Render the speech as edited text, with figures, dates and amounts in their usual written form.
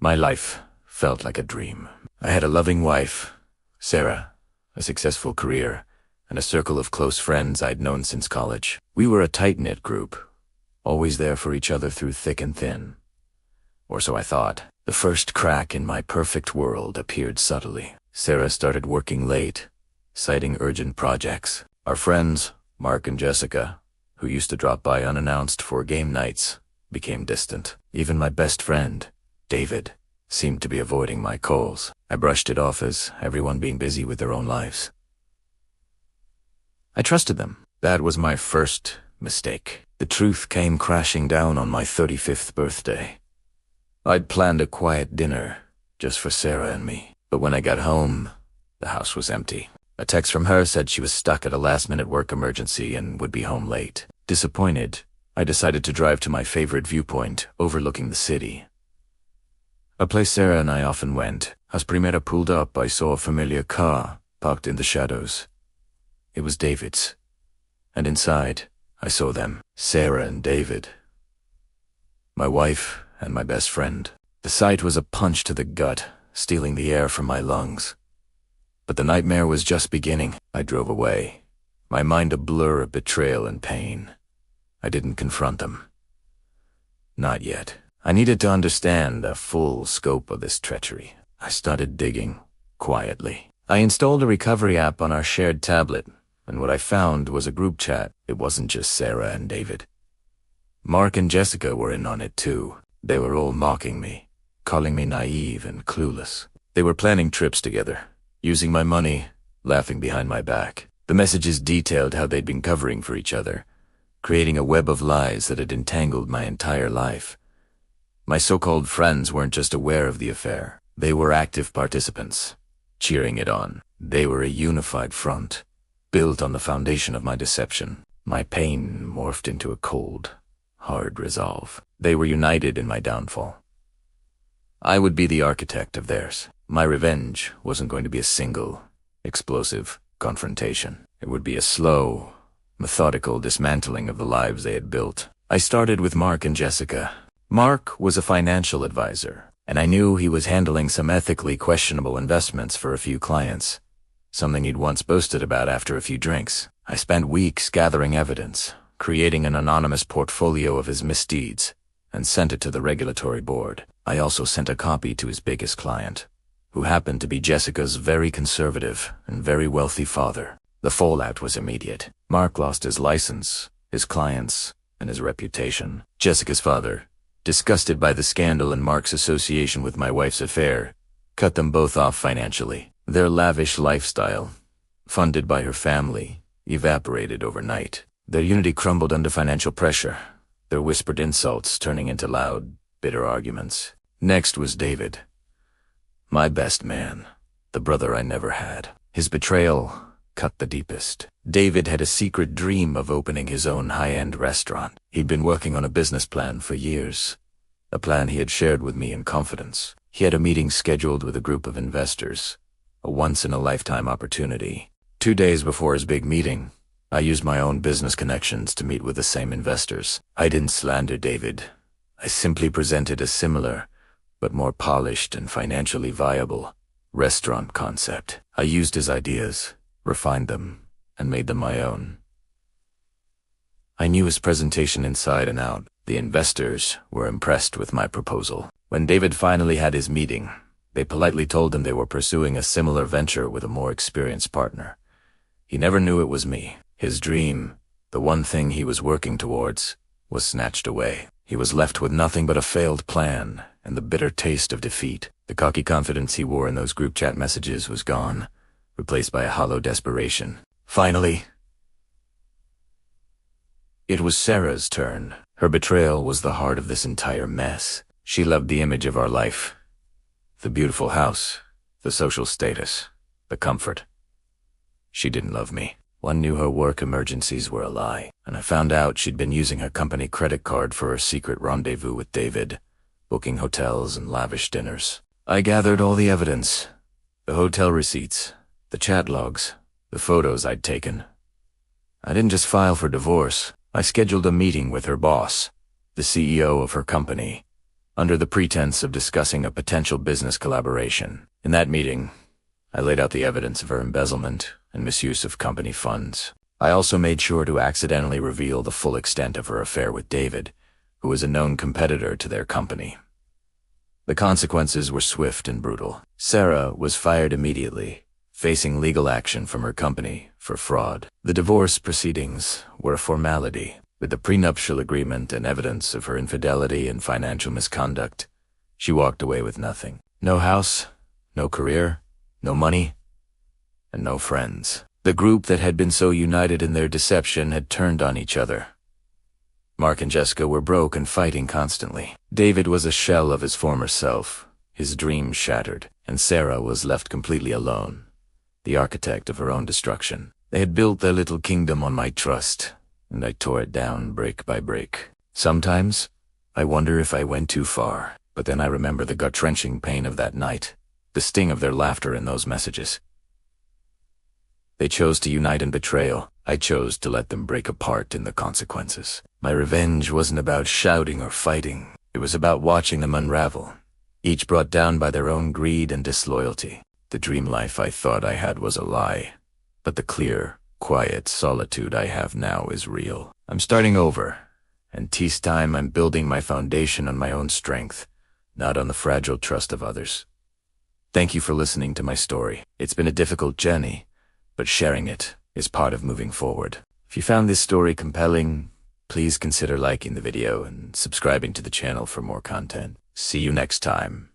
My life felt like a dream. I had a loving wife, Sarah, a successful career, and a circle of close friends I'd known since college. We were a tight-knit group, always there for each other through thick and thin. Or so I thought. The first crack in my perfect world appeared subtly. Sarah started working late, citing urgent projects. Our friends, Mark and Jessica, who used to drop by unannounced for game nights, became distant. Even my best friend, David, seemed to be avoiding my calls. I brushed it off as everyone being busy with their own lives. I trusted them. That was my first mistake. The truth came crashing down on my 35th birthday. I'd planned a quiet dinner just for Sarah and me, but when I got home, the house was empty. A text from her said she was stuck at a last-minute work emergency and would be home late. Disappointed, I decided to drive to my favorite viewpoint overlooking the city. A place Sarah and I often went. As Primera pulled up, I saw a familiar car parked in the shadows. It was David's, and inside, I saw them, Sarah and David, my wife and my best friend. The sight was a punch to the gut, stealing the air from my lungs. But the nightmare was just beginning. I drove away, my mind a blur of betrayal and pain. I didn't confront them. Not yet. I needed to understand the full scope of this treachery. I started digging, quietly. I installed a recovery app on our shared tablet, and what I found was a group chat. It wasn't just Sarah and David. Mark and Jessica were in on it too. They were all mocking me, calling me naive and clueless. They were planning trips together, using my money, laughing behind my back. The messages detailed how they'd been covering for each other, creating a web of lies that had entangled my entire life. My so-called friends weren't just aware of the affair. They were active participants, cheering it on. They were a unified front, built on the foundation of my deception. My pain morphed into a cold, hard resolve. They were united in my downfall. I would be the architect of theirs. My revenge wasn't going to be a single, explosive confrontation. It would be a slow, methodical dismantling of the lives they had built. I started with Mark and Jessica. Mark was a financial advisor, and I knew he was handling some ethically questionable investments for a few clients, something he'd once boasted about after a few drinks. I spent weeks gathering evidence, creating an anonymous portfolio of his misdeeds, and sent it to the regulatory board. I also sent a copy to his biggest client, who happened to be Jessica's very conservative and very wealthy father. The fallout was immediate. Mark lost his license, his clients, and his reputation. Jessica's father, disgusted by the scandal and Mark's association with my wife's affair, cut them both off financially. Their lavish lifestyle, funded by her family, evaporated overnight. Their unity crumbled under financial pressure, their whispered insults turning into loud, bitter arguments. Next was David, my best man, the brother I never had. His betrayal cut the deepest. David had a secret dream of opening his own high-end restaurant. He'd been working on a business plan for years, a plan he had shared with me in confidence. He had a meeting scheduled with a group of investors, a once-in-a-lifetime opportunity. 2 days before his big meeting, I used my own business connections to meet with the same investors. I didn't slander David. I simply presented a similar, but more polished and financially viable, restaurant concept. I used his ideas, refined them, and made them my own. I knew his presentation inside and out. The investors were impressed with my proposal. When David finally had his meeting, they politely told him they were pursuing a similar venture with a more experienced partner. He never knew it was me. His dream, the one thing he was working towards, was snatched away. He was left with nothing but a failed plan and the bitter taste of defeat. The cocky confidence he wore in those group chat messages was gone, replaced by a hollow desperation. Finally, it was Sarah's turn. Her betrayal was the heart of this entire mess. She loved the image of our life, the beautiful house, the social status, the comfort. She didn't love me. One knew her work emergencies were a lie, and I found out she'd been using her company credit card for her secret rendezvous with David, booking hotels and lavish dinners. I gathered all the evidence, the hotel receipts, the chat logs, the photos I'd taken. I didn't just file for divorce. I scheduled a meeting with her boss, the CEO of her company, under the pretense of discussing a potential business collaboration. In that meeting, I laid out the evidence of her embezzlement and misuse of company funds. I also made sure to accidentally reveal the full extent of her affair with David, who was a known competitor to their company. The consequences were swift and brutal. Sarah was fired immediately, facing legal action from her company for fraud. The divorce proceedings were a formality. With the prenuptial agreement and evidence of her infidelity and financial misconduct, she walked away with nothing. No house, no career, no money, and no friends. The group that had been so united in their deception had turned on each other. Mark and Jessica were broke and fighting constantly. David was a shell of his former self, his dreams shattered, and Sarah was left completely alone, the architect of her own destruction. They had built their little kingdom on my trust, and I tore it down brick by brick. Sometimes, I wonder if I went too far, but then I remember the gut-wrenching pain of that night, the sting of their laughter in those messages. They chose to unite in betrayal. I chose to let them break apart in the consequences. My revenge wasn't about shouting or fighting. It was about watching them unravel, each brought down by their own greed and disloyalty. The dream life I thought I had was a lie, but the clear, quiet solitude I have now is real. I'm starting over, and this time I'm building my foundation on my own strength, not on the fragile trust of others. Thank you for listening to my story. It's been a difficult journey, but sharing it is part of moving forward. If you found this story compelling, please consider liking the video and subscribing to the channel for more content. See you next time.